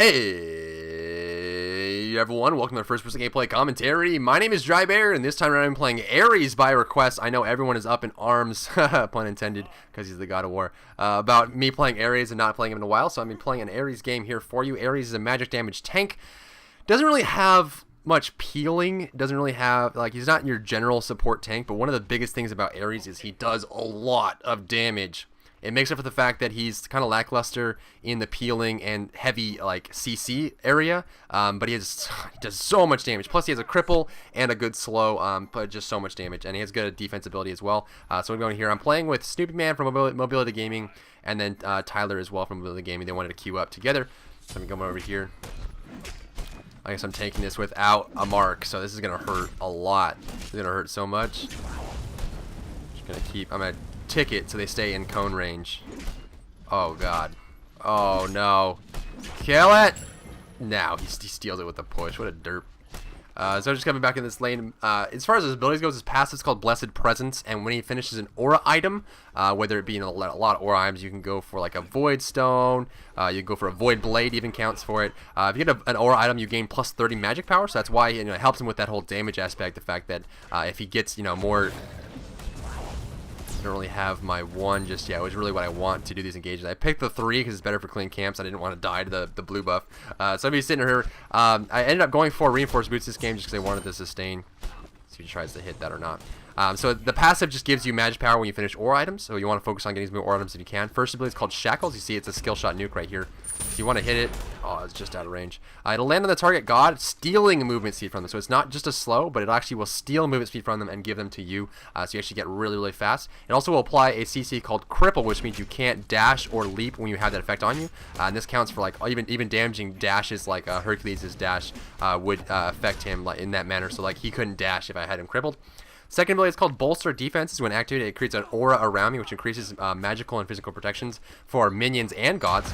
Hey everyone, welcome to the first person gameplay commentary. My name is Dry Bear, and this time around I'm playing Ares by request. I know everyone is up in arms, pun intended, because he's the god of war, about me playing Ares and not playing him in a while, so I'm playing an Ares game here for you. Ares is a magic damage tank. Doesn't really have much peeling, doesn't really have, like, he's not your general support tank, but one of the biggest things about Ares is he does a lot of damage. It makes up for the fact that he's kind of lackluster in the peeling and heavy like CC area, but he does so much damage. Plus he has a cripple and a good slow, but just so much damage, and he has good defense ability as well. So I'm going here. I'm playing with Snoopy Man from Mobility Gaming, and then Tyler as well from Mobility Gaming. They wanted to queue up together, so I'm going over here. I guess I'm taking this without a mark, so this is gonna hurt a lot. It's gonna hurt so much. Just gonna keep. I'm gonna ticket so they stay in cone range. Oh god. Oh no. Kill it! Now he steals it with a push. What a derp. So just coming back in this lane. As far as his abilities goes, his passive is called Blessed Presence, and when he finishes an aura item, whether it be in a lot of aura items, you can go for like a Void Stone, you can go for a Void Blade, even counts for it. If you get an aura item, you gain plus 30 magic power, so that's why it helps him with that whole damage aspect, the fact that if he gets more. I don't really have my one just yet, which is really what I want to do these engages. I picked the 3 because it's better for clean camps. I didn't want to die to the blue buff. So I'll be sitting here. I ended up going for reinforced boots this game just because I wanted to sustain. See if he tries to hit that or not. So the passive just gives you magic power when you finish aura items. So you want to focus on getting as many aura items if you can. First ability is called Shackles. You see it's a skill shot nuke right here. If you want to hit it, oh, it's just out of range. It'll land on the target god, stealing movement speed from them. So it's not just a slow, but it actually will steal movement speed from them and give them to you. So you actually get really, really fast. It also will apply a CC called Cripple, which means you can't dash or leap when you have that effect on you. And this counts for like even damaging dashes, like Hercules' dash would affect him like in that manner. So like he couldn't dash if I had him crippled. Second ability is called Bolster Defenses. When activated, it creates an aura around me, which increases magical and physical protections for minions and gods.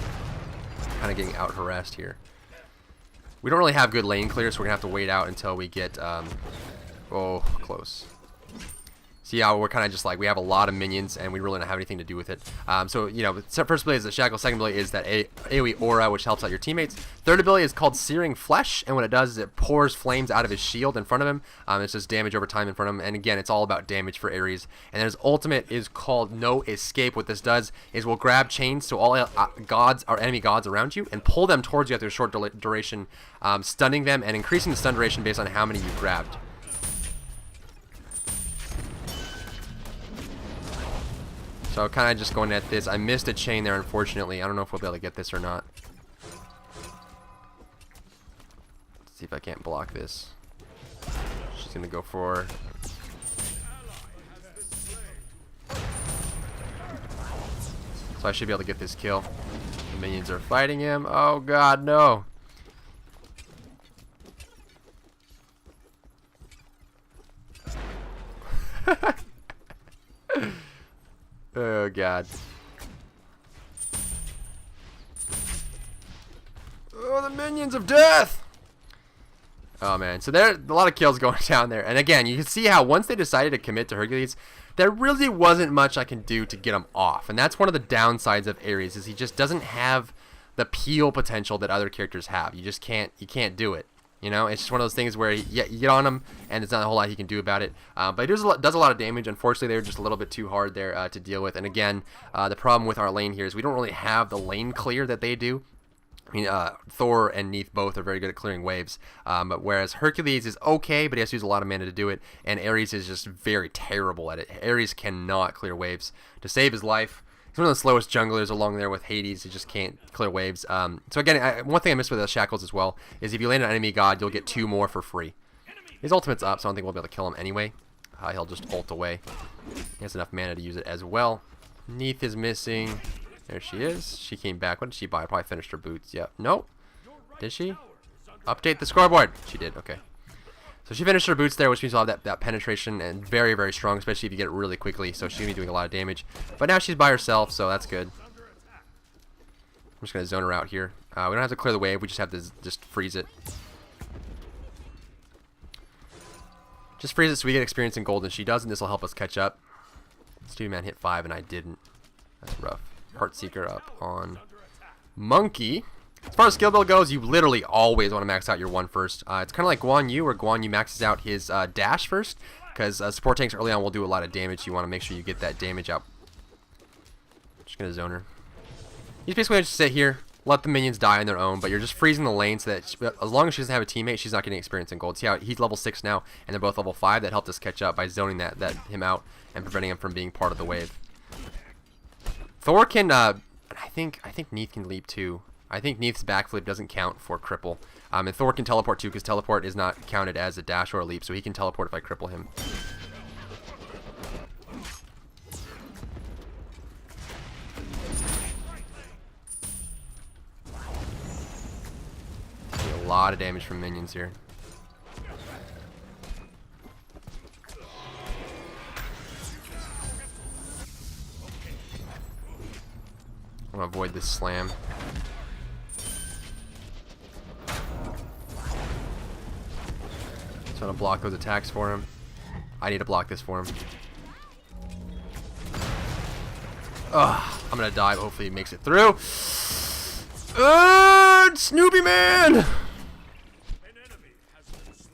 Kind of getting out harassed here. We don't really have good lane clear, so we're gonna have to wait out until we get oh, close. See how we're kind of just like, we have a lot of minions and we really don't have anything to do with it. So first ability is the Shackle. Second ability is that AoE aura, which helps out your teammates. Third ability is called Searing Flesh, and what it does is it pours flames out of his shield in front of him. It's just damage over time in front of him, and again, it's all about damage for Ares. And then his ultimate is called No Escape. What this does is we'll grab chains to all gods or enemy gods around you and pull them towards you after a short duration, stunning them and increasing the stun duration based on how many you grabbed. So kind of just going at this. I missed a chain there, unfortunately. I don't know if we'll be able to get this or not. Let's see if I can't block this. She's going to go for... So I should be able to get this kill. The minions are fighting him. Oh god, no. Oh god. Oh, the minions of death! Oh man, so there are a lot of kills going down there. And again, you can see how once they decided to commit to Hercules, there really wasn't much I can do to get him off. And that's one of the downsides of Ares, is he just doesn't have the peel potential that other characters have. You just can't do it. It's just one of those things where you get on him, and there's not a whole lot he can do about it. But it does a lot of damage. Unfortunately, they're just a little bit too hard there to deal with. And again, the problem with our lane here is we don't really have the lane clear that they do. I mean, Thor and Neith both are very good at clearing waves. But whereas Hercules is okay, but he has to use a lot of mana to do it. And Ares is just very terrible at it. Ares cannot clear waves. To save his life, he's one of the slowest junglers along there with Hades. He just can't clear waves. So again, one thing I missed with the Shackles as well is if you land an enemy god, you'll get 2 more for free. His ultimate's up, so I don't think we'll be able to kill him anyway. He'll just ult away. He has enough mana to use it as well. Neith is missing. There she is. She came back. What did she buy? Probably finished her boots. Yep. Nope. Did she? Update the scoreboard. She did. Okay. So she finished her boots there, which means she'll have that penetration, and very, very strong, especially if you get it really quickly. So she's going to be doing a lot of damage. But now she's by herself, so that's good. I'm just going to zone her out here. We don't have to clear the wave. We just have to just freeze it. Just freeze it so we get experience in gold, and she does, and this will help us catch up. Stevie Man hit 5, and I didn't. That's rough. Heartseeker up on Monkey. As far as skill build goes, you literally always want to max out your 1 first. It's kind of like Guan Yu, where Guan Yu maxes out his dash first, because support tanks early on will do a lot of damage. You want to make sure you get that damage out. Just going to zone her. He's basically going to sit here, let the minions die on their own, but you're just freezing the lane so that as long as she doesn't have a teammate, she's not getting experience in gold. See how he's level 6 now, and they're both level 5. That helped us catch up by zoning him out and preventing him from being part of the wave. Thor can, I think Neith can leap too. I think Neith's backflip doesn't count for cripple. And Thor can teleport too, because teleport is not counted as a dash or a leap, so he can teleport if I cripple him. A lot of damage from minions here. I'm gonna avoid this slam. Just want to block those attacks for him. I need to block this for him. Ugh, I'm gonna die, but hopefully he makes it through. Snoopy Man!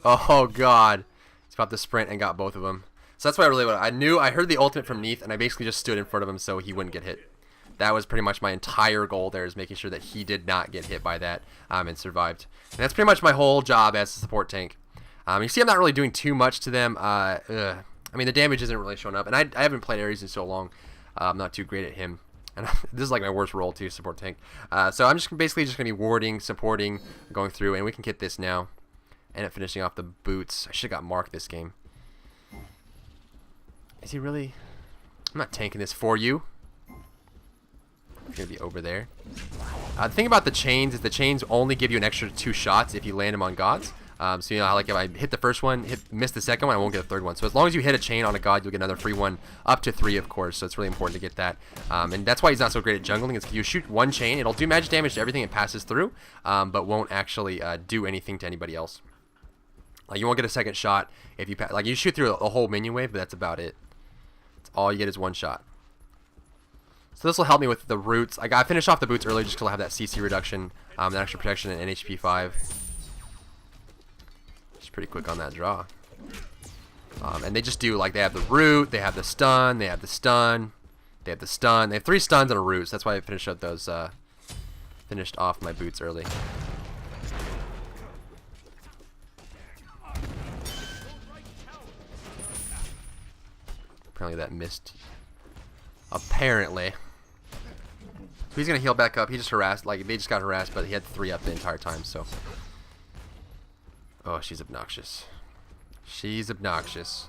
Oh god. He's about to sprint and got both of them. So that's why I heard the ultimate from Neith, and I basically just stood in front of him so he wouldn't get hit. That was pretty much my entire goal there, is making sure that he did not get hit by that and survived. And that's pretty much my whole job as a support tank. You see I'm not really doing too much to them. I mean, the damage isn't really showing up, and I haven't played Ares in so long. I'm not too great at him. And this is like my worst role too, support tank. So I'm just basically just going to be warding, supporting, going through, and we can get this now. End up finishing off the boots. I should have got Mark this game. Is he really? I'm not tanking this for you. I'm going to be over there. The thing about the chains is the chains only give you an extra 2 shots if you land them on gods. So you know how, like, if I hit the first one, miss the second one, I won't get a third one. So as long as you hit a chain on a god, you'll get another free one, up to 3, of course. So it's really important to get that. And that's why he's not so great at jungling. Is you shoot one chain, it'll do magic damage to everything it passes through, but won't actually do anything to anybody else. Like, you won't get a second shot if you like you shoot through a whole minion wave, but that's about it. That's all you get is 1 shot. So this will help me with the roots. I finished off the boots earlier just because I have that CC reduction, that extra protection, and HP 5. Pretty quick on that draw. And they just do, like, they have the root, they have the stun, they have the stun, they have the stun. They have 3 stuns and a root, so that's why I finished up those, finished off my boots early. Apparently that missed. Apparently. So he's gonna heal back up. He just harassed, like, they just got harassed, but he had 3 up the entire time, so. Oh, she's obnoxious. She's obnoxious.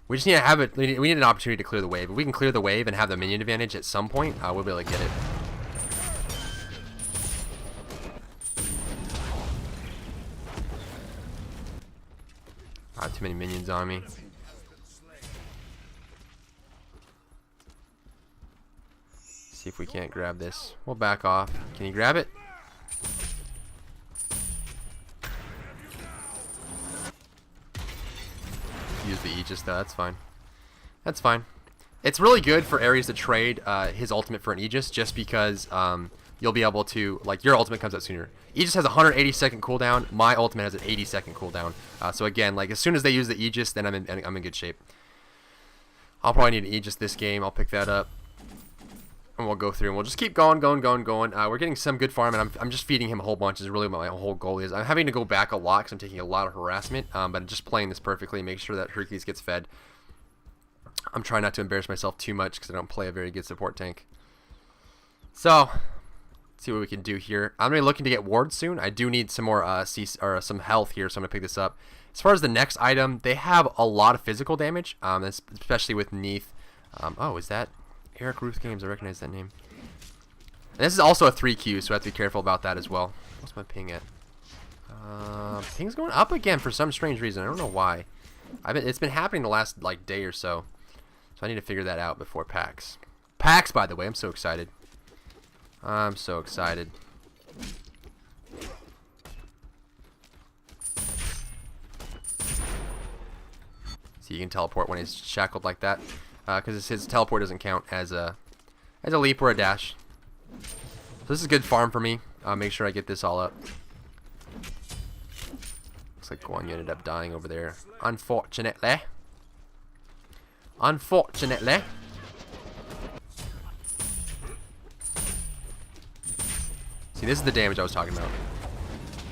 We just need to have it. We need an opportunity to clear the wave. If we can clear the wave and have the minion advantage at some point, we'll be able to get it. Too many minions on me. See if we can't grab this. We'll back off. Can you grab it? Use the Aegis though, that's fine. That's fine. It's really good for Ares to trade his ultimate for an Aegis, just because you'll be able to, like, your ultimate comes out sooner. Aegis has a 180-second cooldown. My ultimate has an 80-second cooldown. So again, like, as soon as they use the Aegis, then I'm in good shape. I'll probably need an Aegis this game. I'll pick that up. And we'll go through and we'll just keep going. We're getting some good farm, and I'm just feeding him a whole bunch is really what my whole goal is. I'm having to go back a lot because I'm taking a lot of harassment, but I'm just playing this perfectly, make sure that Hercules gets fed. I'm trying not to embarrass myself too much because I don't play a very good support tank. So, let's see what we can do here. I'm going to be looking to get wards soon. I do need some more some health here, so I'm going to pick this up. As far as the next item, they have a lot of physical damage, especially with Neith. Oh, is that Eric Ruth Games? I recognize that name. And this is also a 3Q, so I have to be careful about that as well. What's my ping at? Ping's going up again for some strange reason. I don't know why. It's been happening the last, like, day or so. So I need to figure that out before PAX. PAX, by the way, I'm so excited. I'm so excited. See, you can teleport when he's shackled like that, because his teleport doesn't count as a leap or a dash. So this is good farm for me. Make sure I get this all up. Looks like Guan Yu ended up dying over there. Unfortunately. Unfortunately. See, this is the damage I was talking about.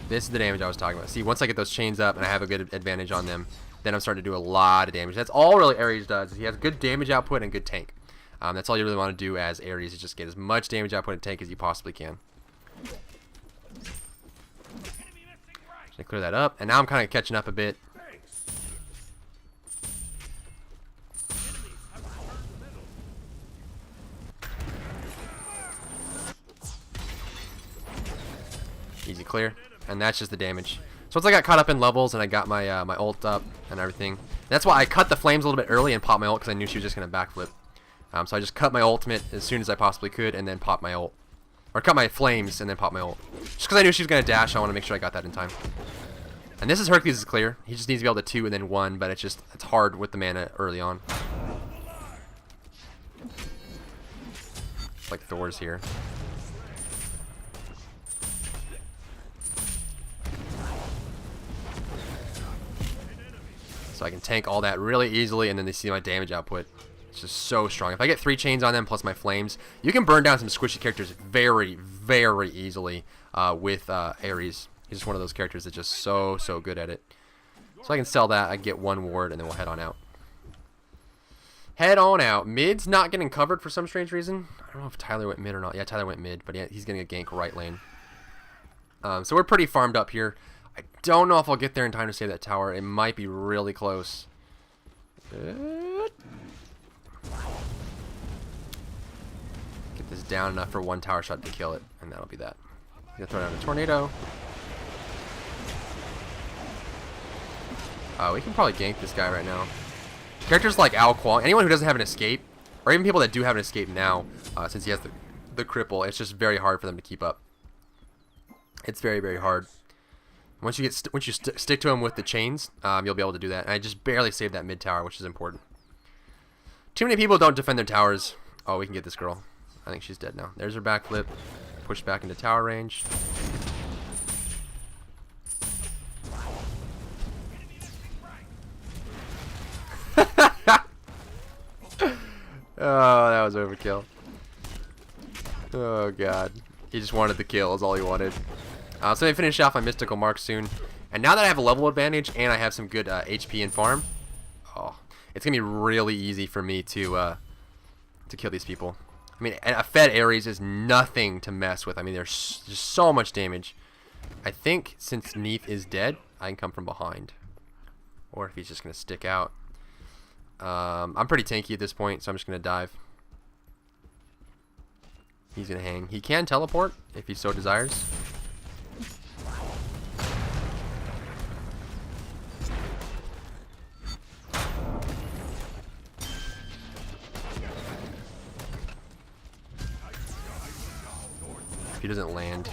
This is the damage I was talking about. See, once I get those chains up and I have a good advantage on them, then I'm starting to do a lot of damage. That's all really Ares does. He has good damage output and good tank. That's all you really want to do as Ares, is just get as much damage output and tank as you possibly can. Just gonna clear that up, and now I'm kind of catching up a bit. Easy clear, and that's just the damage. So once I got caught up in levels and I got my my ult up and everything, that's why I cut the flames a little bit early and popped my ult, because I knew she was just gonna backflip. So I just cut my ultimate as soon as I possibly could and then pop my ult, or cut my flames and then pop my ult, just because I knew she was gonna dash. I want to make sure I got that in time. And this is Hercules is clear. He just needs to be able to 2 and then 1, but it's hard with the mana early on. It's like Thor's here. So I can tank all that really easily, and then they see my damage output. It's just so strong. If I get 3 chains on them plus my flames, you can burn down some squishy characters very, very easily with Ares. He's just one of those characters that's just so good at it. So I can sell that. I can get 1 ward, and then we'll head on out. Head on out. Mid's not getting covered for some strange reason. I don't know if Tyler went mid or not. Yeah, Tyler went mid, but he's getting a gank right lane. So we're pretty farmed up here. I don't know if I'll get there in time to save that tower. It might be really close. Get this down enough for 1 tower shot to kill it, and that'll be that. I'm gonna throw down a tornado. We can probably gank this guy right now. Characters like Ao Kuang, anyone who doesn't have an escape, or even people that do have an escape now, since he has the cripple, it's just very hard for them to keep up. It's very hard. Once you stick to him with the chains, you'll be able to do that. And I just barely saved that mid tower, which is important. Too many people don't defend their towers. Oh, we can get this girl. I think she's dead now. There's her backflip. Push back into tower range. Oh, that was overkill. Oh god, he just wanted the kill. Is all he wanted. So I finish off my mystical mark soon, and now that I have a level advantage and I have some good HP and farm, oh, it's gonna be really easy for me to kill these people. I mean, a fed Ares is nothing to mess with. I mean, there's just so much damage. I think since Neith is dead, I can come from behind, or if he's just gonna stick out. I'm pretty tanky at this point, so I'm just gonna dive. He's gonna hang. He can teleport if he so desires. If he doesn't land,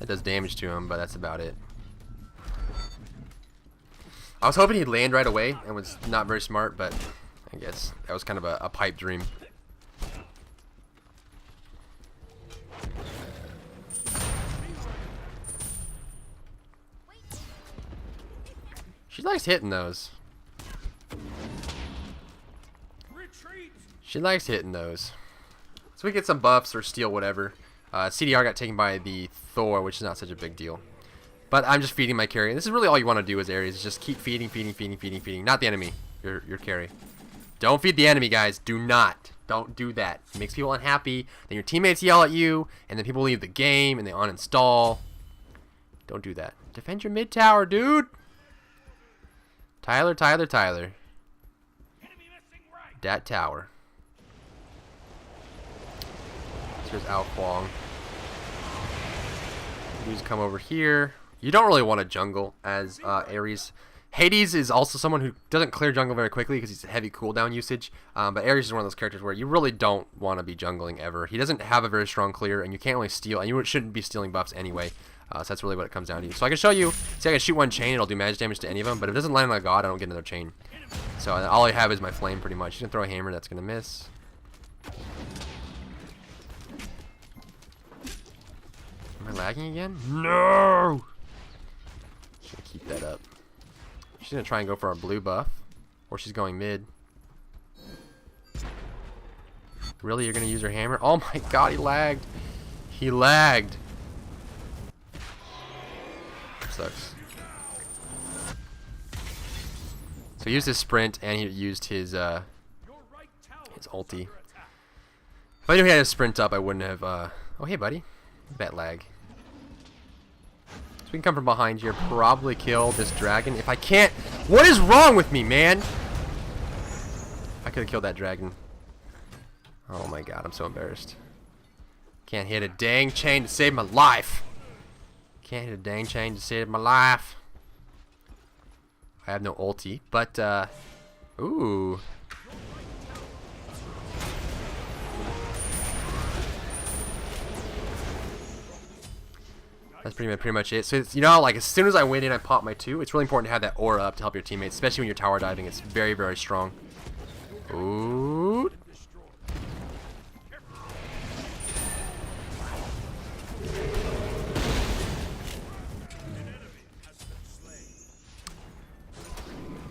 that does damage to him, but that's about it. I was hoping he'd land right away and was not very smart, but I guess that was kind of a pipe dream. She likes hitting those. She likes hitting those. So we get some buffs or steal whatever. CDR got taken by the Thor, which is not such a big deal. But I'm just feeding my carry. And this is really all you want to do as Ares, is just keep feeding. Not the enemy, your carry. Don't feed the enemy, guys. Do not. Don't do that. It makes people unhappy. Then your teammates yell at you, and then people leave the game, and they uninstall. Don't do that. Defend your mid tower, dude. Tyler. Dat tower. Here's Ao Kuang. You just come over here. You don't really want to jungle as Ares. Hades is also someone who doesn't clear jungle very quickly because he's a heavy cooldown usage. But Ares is one of those characters where you really don't want to be jungling ever. He doesn't have a very strong clear, and you can't really steal, and you shouldn't be stealing buffs anyway. So that's really what it comes down to. So I can show you. See, I can shoot 1 chain, it'll do magic damage to any of them, but if it doesn't land on a god, I don't get another chain. So all I have is my flame, pretty much. He's gonna throw a hammer, that's gonna miss. Am I lagging again? No! She's gonna keep that up. She's gonna try and go for a blue buff. Or she's going mid. Really? You're gonna use her hammer? Oh my god, he lagged. He lagged. Sucks. So he used his sprint and he used his ulti. If I knew he had a sprint up, I wouldn't have. Oh, hey, buddy. Bet lag. So we can come from behind here, probably kill this dragon. If I can't, what is wrong with me, man? I could have killed that dragon. Oh my god, I'm so embarrassed. Can't hit a dang chain to save my life. Can't hit a dang chain to save my life. I have no ulti, but ooh. That's pretty much it. So it's, you know, like as soon as I win in, I pop my 2. It's really important to have that aura up to help your teammates, especially when you're tower diving. It's very, very strong. Ooh.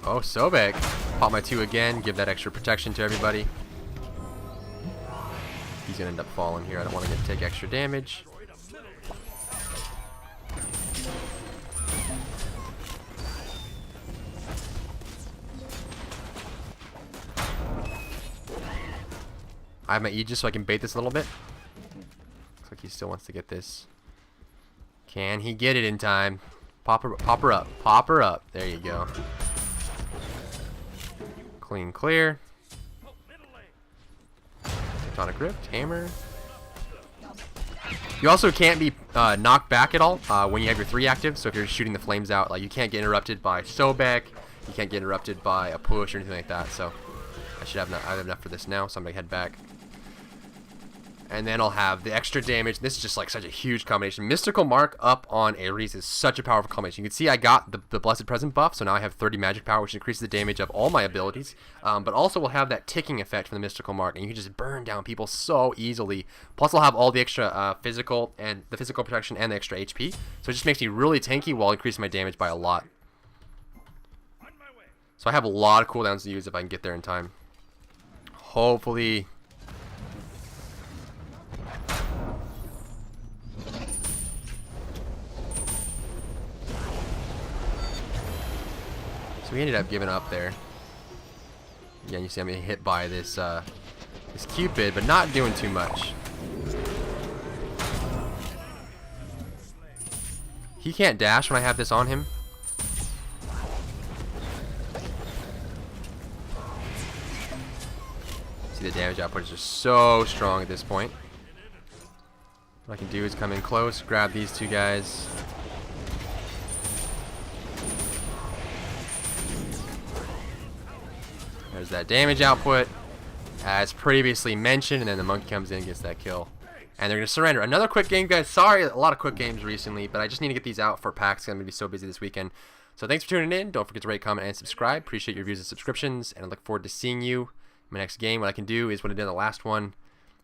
Oh, Sobek. Pop my 2 again. Give that extra protection to everybody. He's gonna end up falling here. I don't want to take extra damage. I have my Aegis so I can bait this a little bit. Looks like he still wants to get this. Can he get it in time? Pop her up. Pop her up. There you go. Clean clear. Tectonic Rift. Hammer. You also can't be knocked back at all when you have your 3 active. So if you're shooting the flames out, like you can't get interrupted by Sobek. You can't get interrupted by a push or anything like that. So I should have I have enough for this now. So I'm gonna head back. And then I'll have the extra damage. This is just like such a huge combination. Mystical Mark up on Ares is such a powerful combination. You can see I got the Blessed Present buff, so now I have 30 magic power, which increases the damage of all my abilities. But also we'll have that ticking effect from the Mystical Mark, and you can just burn down people so easily. Plus I'll have all the extra physical and the physical protection and the extra HP. So it just makes me really tanky while increasing my damage by a lot. So I have a lot of cooldowns to use if I can get there in time. Hopefully. So we ended up giving up there. Again, you see I'm getting hit by this this Cupid, but not doing too much. He can't dash when I have this on him. See, the damage output is just so strong at this point. What I can do is come in close, grab these 2 guys. There's that damage output, as previously mentioned, and then the monkey comes in and gets that kill. And they're going to surrender. Another quick game, guys. Sorry, a lot of quick games recently, but I just need to get these out for packs. I'm going to be so busy this weekend. So thanks for tuning in. Don't forget to rate, comment, and subscribe. Appreciate your views and subscriptions, and I look forward to seeing you in my next game. What I can do is what I did in the last one.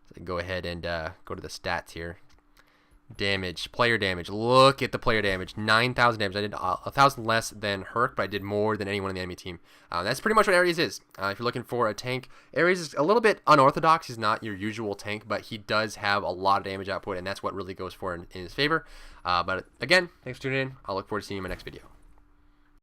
So I can go ahead and go to the stats here. Damage, player damage. Look at the player damage. 9,000 damage. I did 1,000 less than Herc, but I did more than anyone in the enemy team. That's pretty much what Ares is. If you're looking for a tank, Ares is a little bit unorthodox. He's not your usual tank, but he does have a lot of damage output, and that's what really goes for in his favor. But again, thanks for tuning in. I'll look forward to seeing you in my next video.